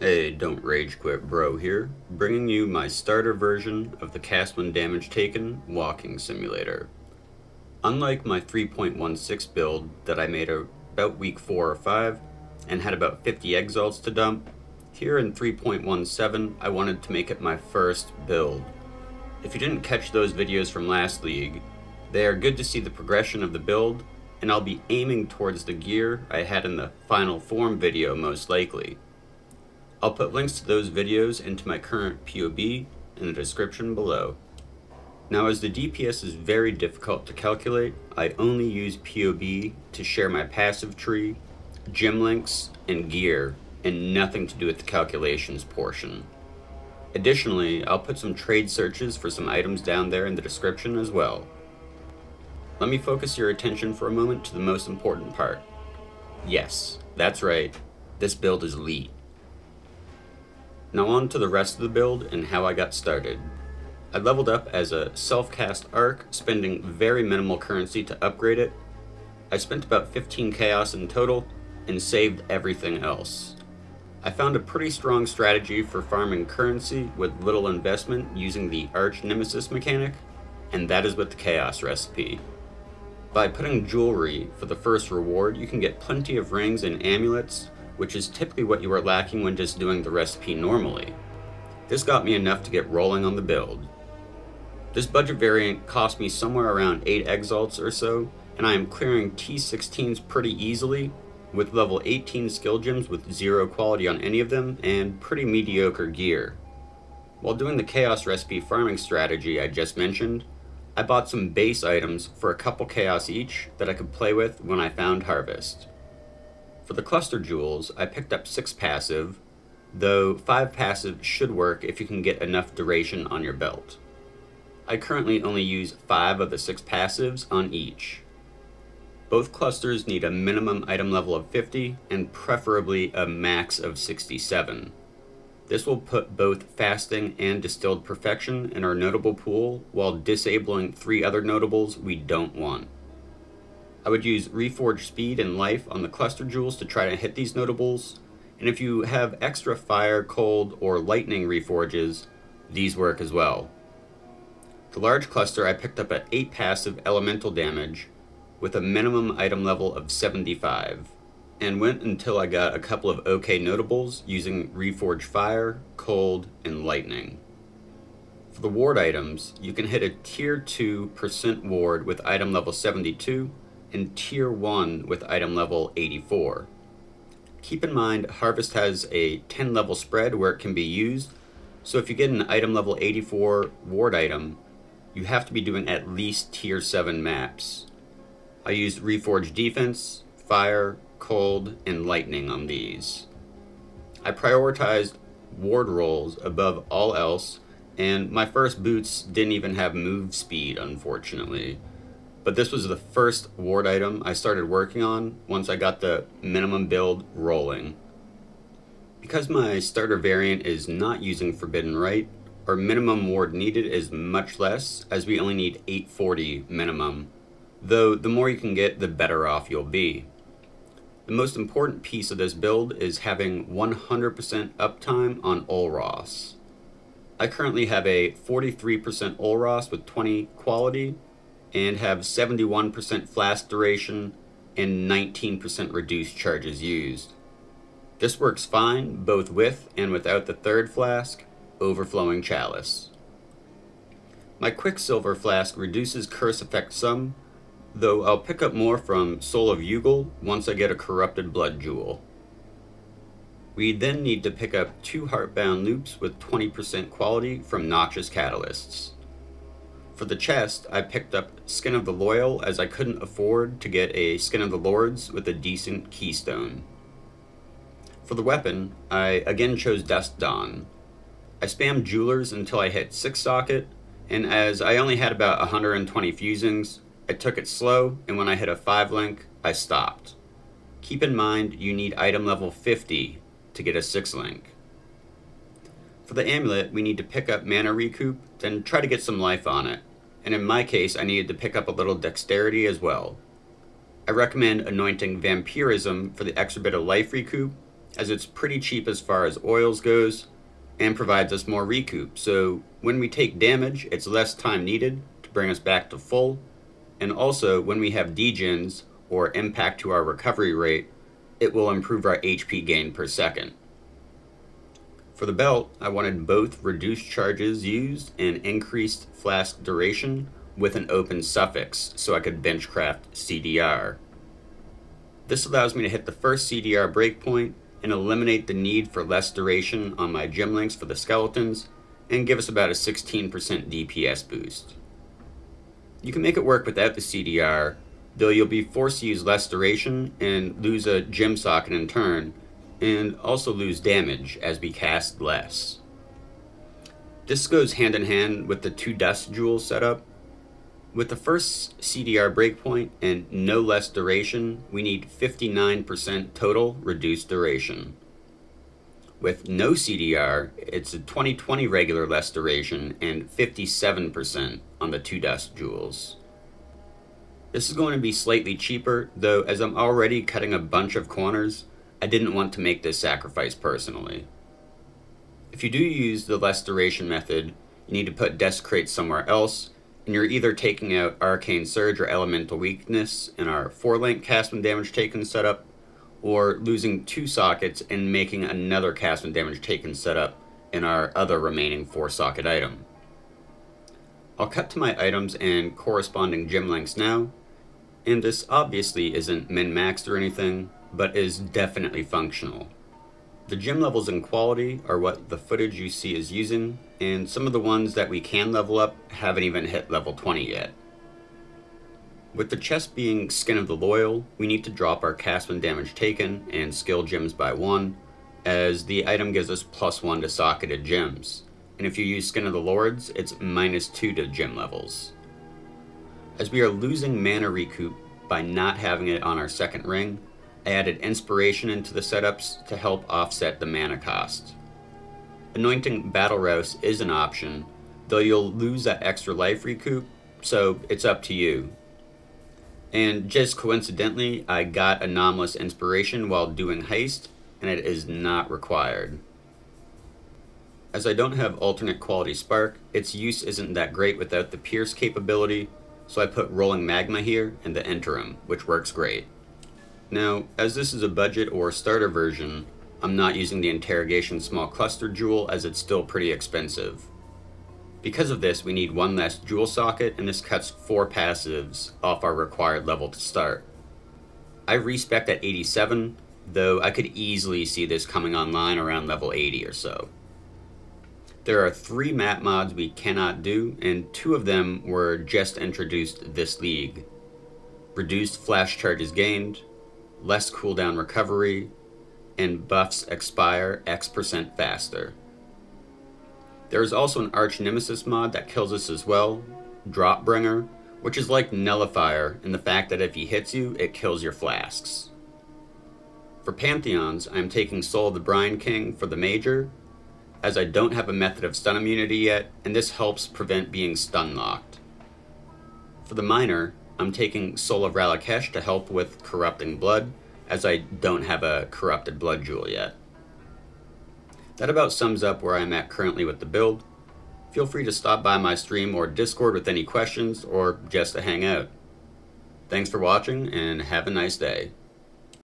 Hey, don't rage quit bro here, bringing you my starter version of the cast when damage taken walking simulator. Unlike my 3.16 build that I made about week 4 or 5 and had about 50 exalts to dump, here in 3.17 I wanted to make it my first build. If you didn't catch those videos from last league, they are good to see the progression of the build, and I'll be aiming towards the gear I had in the final form video most likely. I'll put links to those videos into my current POB in the description below. Now, as the DPS is very difficult to calculate, I only use POB to share my passive tree, gym links, and gear, and nothing to do with the calculations portion. Additionally, I'll put some trade searches for some items down there in the description as well. Let me focus your attention for a moment to the most important part. Yes, that's right, this build is elite. Now on to the rest of the build and how I got started. I leveled up as a self-cast arc, spending very minimal currency to upgrade it. I spent about 15 chaos in total and saved everything else. I found a pretty strong strategy for farming currency with little investment using the Arch Nemesis mechanic, and that is with the chaos recipe. By putting jewelry for the first reward, you can get plenty of rings and amulets, which is typically what you are lacking when just doing the recipe normally. This got me enough to get rolling on the build. This budget variant cost me somewhere around 8 exalts or so, and I am clearing T16s pretty easily, with level 18 skill gems with 0 quality on any of them, and pretty mediocre gear. While doing the chaos recipe farming strategy I just mentioned, I bought some base items for a couple chaos each that I could play with when I found harvest. For the cluster jewels, I picked up 6 passive, though 5 passive should work if you can get enough duration on your belt. I currently only use 5 of the 6 passives on each. Both clusters need a minimum item level of 50 and preferably a max of 67. This will put both fasting and distilled perfection in our notable pool while disabling 3 other notables we don't want. I would use Reforged Speed and Life on the cluster jewels to try to hit these notables, and if you have extra Fire, Cold, or Lightning Reforges, these work as well. The large cluster I picked up at 8 passive elemental damage with a minimum item level of 75, and went until I got a couple of OK notables using Reforged Fire, Cold, and Lightning. For the ward items, you can hit a tier 2% ward with item level 72, and tier 1 with item level 84. Keep in mind, Harvest has a 10 level spread where it can be used, so if you get an item level 84 ward item, you have to be doing at least tier 7 maps. I used Reforged Defense, Fire, Cold, and Lightning on these. I prioritized ward rolls above all else, and my first boots didn't even have move speed, unfortunately. But this was the first ward item I started working on once I got the minimum build rolling. Because my starter variant is not using Forbidden Rite, our minimum ward needed is much less, as we only need 840 minimum, though the more you can get, the better off you'll be. The most important piece of this build is having 100% uptime on Olros. I currently have a 43% Olros with 20 quality, and have 71% flask duration and 19% reduced charges used. This works fine both with and without the third flask, Overflowing Chalice. My Quicksilver flask reduces curse effect some, though I'll pick up more from Soul of Yugal once I get a corrupted blood jewel. We then need to pick up 2 heartbound loops with 20% quality from Noxious Catalysts. For the chest, I picked up Skin of the Loyal as I couldn't afford to get a Skin of the Lords with a decent keystone. For the weapon, I again chose Dusk Dawn. I spammed Jewelers until I hit 6 socket, and as I only had about 120 fusings, I took it slow, and when I hit a 5 link, I stopped. Keep in mind you need item level 50 to get a 6 link. For the amulet, we need to pick up mana recoup, then try to get some life on it. And in my case, I needed to pick up a little dexterity as well. I recommend anointing Vampirism for the extra bit of life recoup, as it's pretty cheap as far as oils goes and provides us more recoup. So when we take damage, it's less time needed to bring us back to full, and also when we have degens or impact to our recovery rate, it will improve our HP gain per second. For the belt, I wanted both reduced charges used and increased flask duration with an open suffix so I could benchcraft CDR. This allows me to hit the first CDR breakpoint and eliminate the need for less duration on my gem links for the skeletons and give us about a 16% DPS boost. You can make it work without the CDR, though you'll be forced to use less duration and lose a gem socket in turn, and also lose damage as we cast less. This goes hand in hand with the 2 dust jewels setup. With the first CDR breakpoint and no less duration, we need 59% total reduced duration. With no CDR, it's a 20/20 regular less duration and 57% on the 2 dust jewels. This is going to be slightly cheaper, though as I'm already cutting a bunch of corners, I didn't want to make this sacrifice personally. If you do use the less duration method, you need to put Desecrate somewhere else, and you're either taking out Arcane Surge or Elemental Weakness in our 4-link cast when damage taken setup, or losing 2 sockets and making another cast when damage taken setup in our other remaining 4-socket item. I'll cut to my items and corresponding gem lengths now, and this obviously isn't min-maxed or anything, but is definitely functional. The gem levels and quality are what the footage you see is using, and some of the ones that we can level up haven't even hit level 20 yet. With the chest being Skin of the Loyal, we need to drop our cast when damage taken and skill gems by 1, as the item gives us +1 to socketed gems, and if you use Skin of the Lords, it's -2 to gem levels. As we are losing mana recoup by not having it on our second ring, I added Inspiration into the setups to help offset the mana cost. Anointing Battle Rouse is an option, though you'll lose that extra life recoup, so it's up to you. And just coincidentally, I got Anomalous Inspiration while doing Heist, and it is not required. As I don't have alternate quality Spark, its use isn't that great without the Pierce capability, so I put Rolling Magma here in the interim, which works great. Now, as this is a budget or starter version, I'm not using the Interrogation Small Cluster Jewel as it's still pretty expensive. Because of this, we need 1 less jewel socket, and this cuts 4 passives off our required level to start. I respect at 87, though I could easily see this coming online around level 80 or so. There are 3 map mods we cannot do, and 2 of them were just introduced this league. Reduced flash charges gained, less cooldown recovery, and buffs expire X% faster. There is also an Arch Nemesis mod that kills us as well, Dropbringer, which is like Nullifier in the fact that if he hits you, it kills your flasks. For Pantheons, I am taking Soul of the Brine King for the Major, as I don't have a method of stun immunity yet, and this helps prevent being stun locked. For the Minor, I'm taking Soul of Ralakesh to help with Corrupting Blood, as I don't have a Corrupted Blood Jewel yet. That about sums up where I'm at currently with the build. Feel free to stop by my stream or Discord with any questions, or just to hang out. Thanks for watching, and have a nice day.